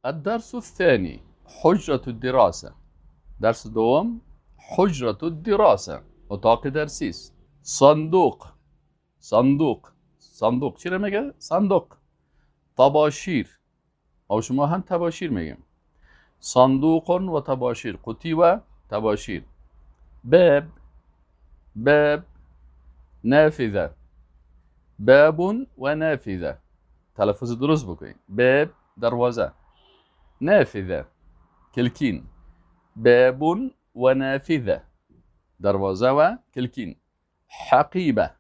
الدرس الثاني حجرة الدراسة. درس دوم حجرة الدراسة، اتاق درسیست. صندوق، صندوق، صندوق چی رو میگه؟ صندوق. طباشیر، او شما هم طباشیر میگیم. صندوق و طباشیر، قطی و طباشیر. باب، باب. نافذة، باب و نافذة. تلفظ درست بکنید. باب دروازه، نافذة کلکین. باب و نافذة دروازه و کلکین. حقیبه،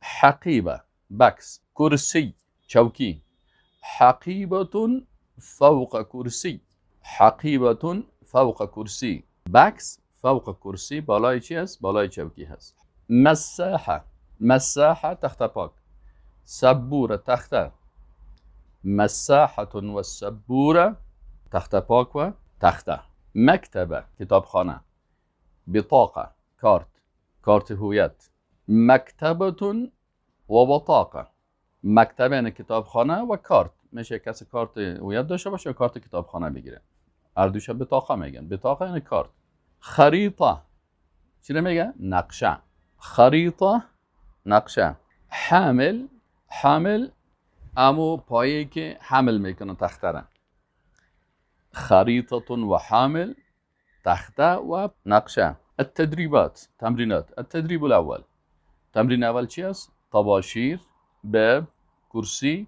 حقیبه بکس. کرسی چوکی. حقیبة فوق کرسی، حقیبة فوق کرسی. بکس فوق کرسی، بالای چی هست؟ بالای چوکی هست. مساحه، مساحه تخت پاک. سبوره تخته. مساحة و سبوره تخت پاک و تخته. مکتبه کتابخانه. بطاقه کارت، کارت هویت. مکتبة و بطاقه. مکتبه یعنی کتابخانه و کارت، میشه کسی کارت هویت داشته باشه و کارت کتابخانه بگیره. اردوش بطاقه میگن. بطاقه یعنی کارت. خریطه چی میگه؟ نقشه. خریطه نقشه. حامل، حامل امو پایی که حمل میکنه تخته. خریطه و حامل، تخته و نقشه. التدريبات تمرينات. التدريب الأول، تمرين أول چی است؟ طباشیر، باب، کرسی،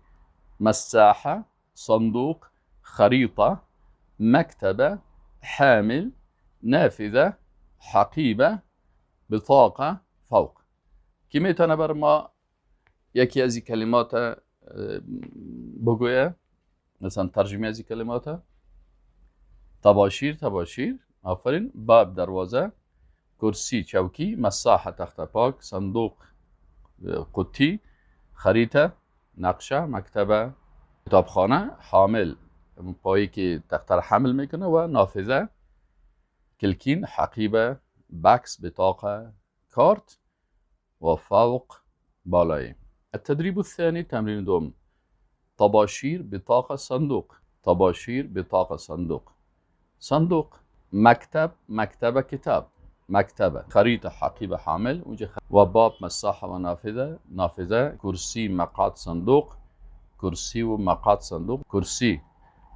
مساحة، صندوق، خريطة، مكتبة، حامل، نافذة، حقيبة، بطاقة، فوق. کی میتونه بر ما یکی از این کلمات بگویه؟ مثلا ترجمه از این کلمات. طباشیر، طباشیر، آفرین. باب دروازه، کرسی چوکی، مساحه تخت پاک، صندوق قطی، خریطه نقشه، مکتبه کتابخانه، حامل پایی که تخت را حمل میکنه و نافذه کلکین، حقیبه بکس بطاقه کارت و فوق بالای. التدريب الثاني تمرين دوم طباشير بطاقة صندوق. طباشير بطاقة صندوق. صندوق. مكتب، مكتبة كتاب. مكتبة. خريطة حقيبة حامل وباب مساحة ونافذة. نافذة. كرسي مقعد صندوق. كرسي ومقعد صندوق. كرسي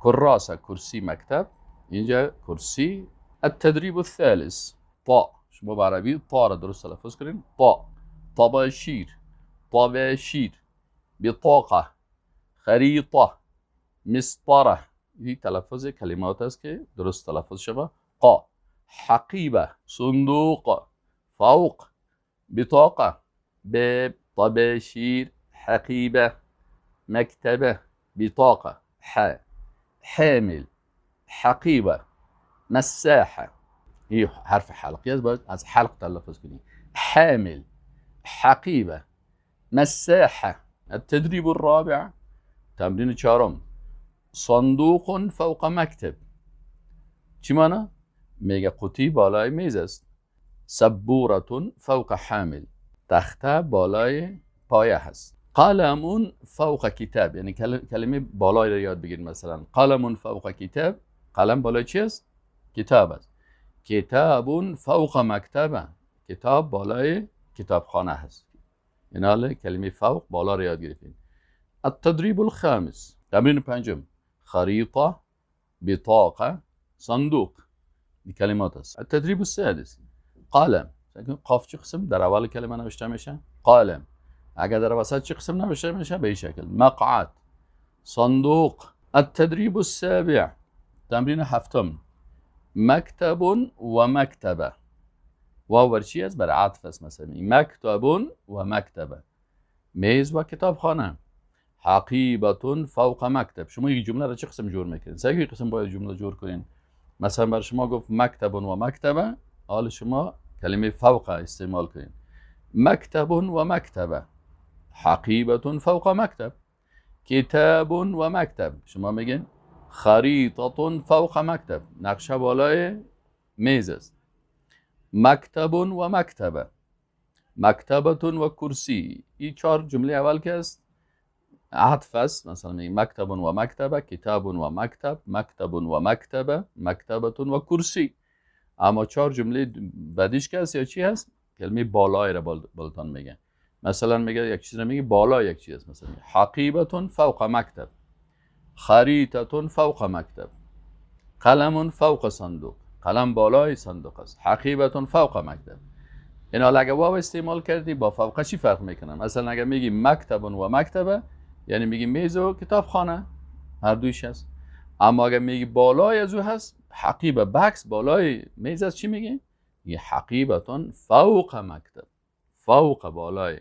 كراسة كرسي مكتب. اینجا كرسي. التدريب الثالث طاء. شما بعربي طاء را درست تلفظ کنین. طاء. طباشير، طباشير. بطاقة، خريطة، مسطرة. این تلفظ کلمات است که درست تلفظ شود. قا. حقیبه، صندوق، فوق، بطاقه، باب، طباشیر، حقیبه، مکتبه، بطاقه. حامل، حقیبه، مساحه. این حرف حلقی است، باید از حلق تلفظ کنی. حامل، حقیبه، مساحه. التدريب الرابع تمرين چهارم صندوق فوق مكتب. چی معنی؟ میگه قطی بالای میز است. سبورة فوق حامل، تخته بالای پایه هست. قلم فوق کتاب، یعنی کلمه بالای را یاد بگیرید. مثلا قلم فوق کتاب، قلم بالای چی است؟ کتاب است. کتاب فوق مکتبه، کتاب بالای کتابخانه هست. این حال کلمه فوق بالا را یاد گرفتید. التدريب الخامس تمرين پنجم خريطة، بطاقة، صندوق. بكلمات است. التدريب السادس قلم. قاف چه قسم در اول کلمه نوشته میشه؟ قلم. اگر در وسط چه قسم نوشته میشه؟ به این شکل. مقعد، صندوق. التدريب السابع تمرين هفتم مكتب و مكتبة. واو برچی است؟ بر عطف است. مثلا مكتب و مكتبة، میز و کتابخانه. حقیبة فوق مکتب. شما یک جمله را چه قسم جور میکنین؟ سه قسم باید جمله جور کنین. مثلا بر شما گفت مکتب و مکتبه، حال شما کلمه فوق استعمال کنین. مکتب و مکتبه، حقیبة فوق مکتب. کتاب و مکتب، شما میگین خریطة فوق مکتب، نقشه بالای میز است. مکتب و مکتبه، مکتبة و کرسی. این چهار جمله اول که است عطف است، مثلا میگی مکتب و مکتبه، کتاب و مکتب، مکتب و مکتبه، مکتبه و کرسی. اما 4 جمله بعدیش که هست یا چی هست؟ کلمه بالای را بالتان میگه. مثلا میگه یک چیز را میگه بالای یک چیز است، مثلا حقیبه فوق مکتب، خریطه فوق مکتب، قلم فوق صندوق. قلم بالای صندوق است. حقیبه فوق مکتب. این حال اگه واو استعمال کردی با فوق چی فرق میکنه؟ مثلا اگه میگی مکتب و مکتبه، یعنی میگی میز و کتابخانه، هر دویش هست. اما اگه میگی بالای از او هست، حقیبه بکس بالای میز است، چی میگی؟ یه حقیبتون فوق مکتب، فوق بالای